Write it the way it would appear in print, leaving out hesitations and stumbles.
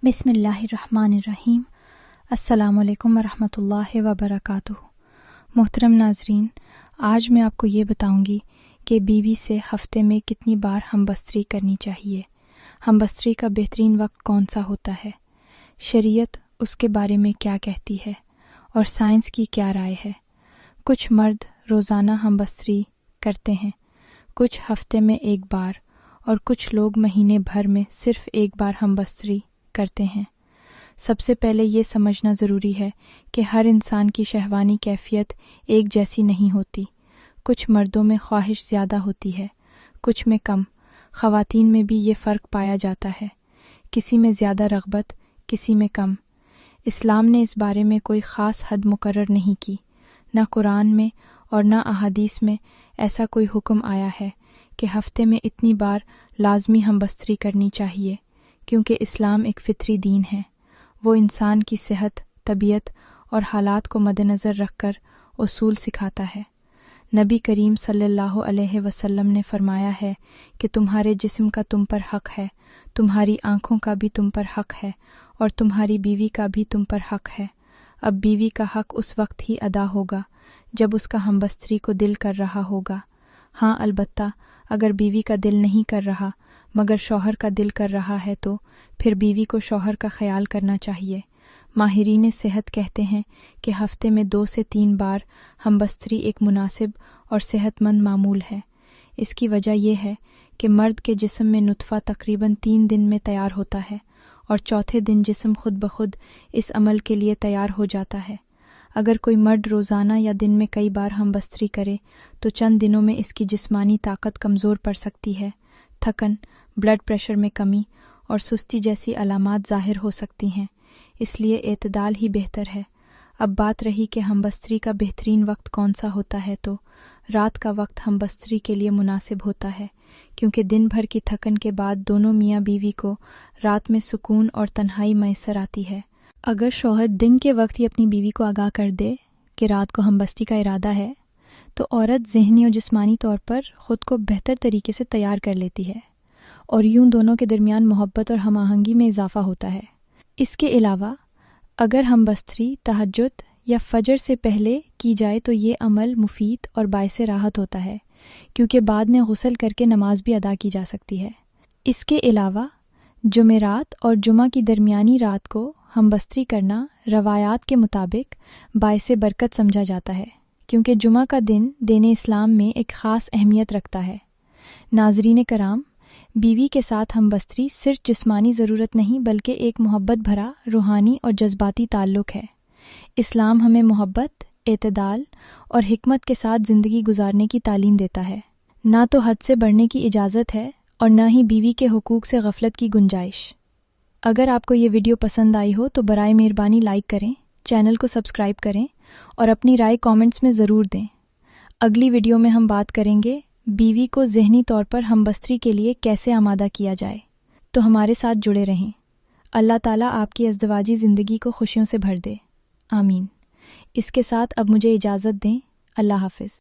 بسم اللہ الرحمن الرحیم۔ السلام علیکم ورحمۃ اللہ وبرکاتہ۔ محترم ناظرین، آج میں آپ کو یہ بتاؤں گی کہ بیوی سے ہفتے میں کتنی بار ہم بستری کرنی چاہیے، ہم بستری کا بہترین وقت کون سا ہوتا ہے، شریعت اس کے بارے میں کیا کہتی ہے اور سائنس کی کیا رائے ہے۔ کچھ مرد روزانہ ہم بستری کرتے ہیں، کچھ ہفتے میں ایک بار، اور کچھ لوگ مہینے بھر میں صرف ایک بار ہم بستری کرتے ہیں۔ سب سے پہلے یہ سمجھنا ضروری ہے کہ ہر انسان کی شہوانی کیفیت ایک جیسی نہیں ہوتی۔ کچھ مردوں میں خواہش زیادہ ہوتی ہے، کچھ میں کم۔ خواتین میں بھی یہ فرق پایا جاتا ہے، کسی میں زیادہ رغبت، کسی میں کم۔ اسلام نے اس بارے میں کوئی خاص حد مقرر نہیں کی، نہ قرآن میں اور نہ احادیث میں ایسا کوئی حکم آیا ہے کہ ہفتے میں اتنی بار لازمی ہم بستری کرنی چاہیے، کیونکہ اسلام ایک فطری دین ہے۔ وہ انسان کی صحت، طبیعت اور حالات کو مد نظر رکھ کر اصول سکھاتا ہے۔ نبی کریم صلی اللہ علیہ وسلم نے فرمایا ہے کہ تمہارے جسم کا تم پر حق ہے، تمہاری آنکھوں کا بھی تم پر حق ہے، اور تمہاری بیوی کا بھی تم پر حق ہے۔ اب بیوی کا حق اس وقت ہی ادا ہوگا جب اس کا ہم بستری کو دل کر رہا ہوگا۔ ہاں، البتہ اگر بیوی کا دل نہیں کر رہا مگر شوہر کا دل کر رہا ہے تو پھر بیوی کو شوہر کا خیال کرنا چاہیے۔ ماہرین صحت کہتے ہیں کہ ہفتے میں 2 سے 3 بار ہم بستری ایک مناسب اور صحت مند معمول ہے۔ اس کی وجہ یہ ہے کہ مرد کے جسم میں نطفہ تقریباً 3 دن میں تیار ہوتا ہے، اور چوتھے دن جسم خود بخود اس عمل کے لیے تیار ہو جاتا ہے۔ اگر کوئی مرد روزانہ یا دن میں کئی بار ہم بستری کرے تو چند دنوں میں اس کی جسمانی طاقت کمزور پڑ سکتی ہے، تھکن، بلڈ پریشر میں کمی اور سستی جیسی علامات ظاہر ہو سکتی ہیں۔ اس لیے اعتدال ہی بہتر ہے۔ اب بات رہی کہ ہم بستری کا بہترین وقت کون سا ہوتا ہے، تو رات کا وقت ہم بستری کے لیے مناسب ہوتا ہے، کیونکہ دن بھر کی تھکن کے بعد دونوں میاں بیوی کو رات میں سکون اور تنہائی میسر آتی ہے۔ اگر شوہر دن کے وقت ہی اپنی بیوی کو آگاہ کر دے کہ رات کو ہم بستری کا ارادہ ہے، تو عورت ذہنی اور جسمانی طور پر خود کو بہتر طریقے سے تیار کر لیتی ہے، اور یوں دونوں کے درمیان محبت اور ہم آہنگی میں اضافہ ہوتا ہے۔ اس کے علاوہ اگر ہم بستری تہجد یا فجر سے پہلے کی جائے تو یہ عمل مفید اور باعث راحت ہوتا ہے، کیونکہ بعد میں غسل کر کے نماز بھی ادا کی جا سکتی ہے۔ اس کے علاوہ جمعرات اور جمعہ کی درمیانی رات کو ہم بستری کرنا روایات کے مطابق باعث برکت سمجھا جاتا ہے، کیونکہ جمعہ کا دن اسلام میں ایک خاص اہمیت رکھتا ہے۔ ناظرین کرام، بیوی کے ساتھ ہم بستری صرف جسمانی ضرورت نہیں بلکہ ایک محبت بھرا روحانی اور جذباتی تعلق ہے۔ اسلام ہمیں محبت، اعتدال اور حکمت کے ساتھ زندگی گزارنے کی تعلیم دیتا ہے۔ نہ تو حد سے بڑھنے کی اجازت ہے اور نہ ہی بیوی کے حقوق سے غفلت کی گنجائش۔ اگر آپ کو یہ ویڈیو پسند آئی ہو تو برائے مہربانی لائک کریں، چینل کو سبسکرائب کریں اور اپنی رائے کامنٹس میں ضرور دیں۔ اگلی ویڈیو میں ہم بات کریں گے بیوی کو ذہنی طور پر ہم بستری کے لیے کیسے آمادہ کیا جائے، تو ہمارے ساتھ جڑے رہیں۔ اللہ تعالیٰ آپ کی ازدواجی زندگی کو خوشیوں سے بھر دے، آمین۔ اس کے ساتھ اب مجھے اجازت دیں، اللہ حافظ۔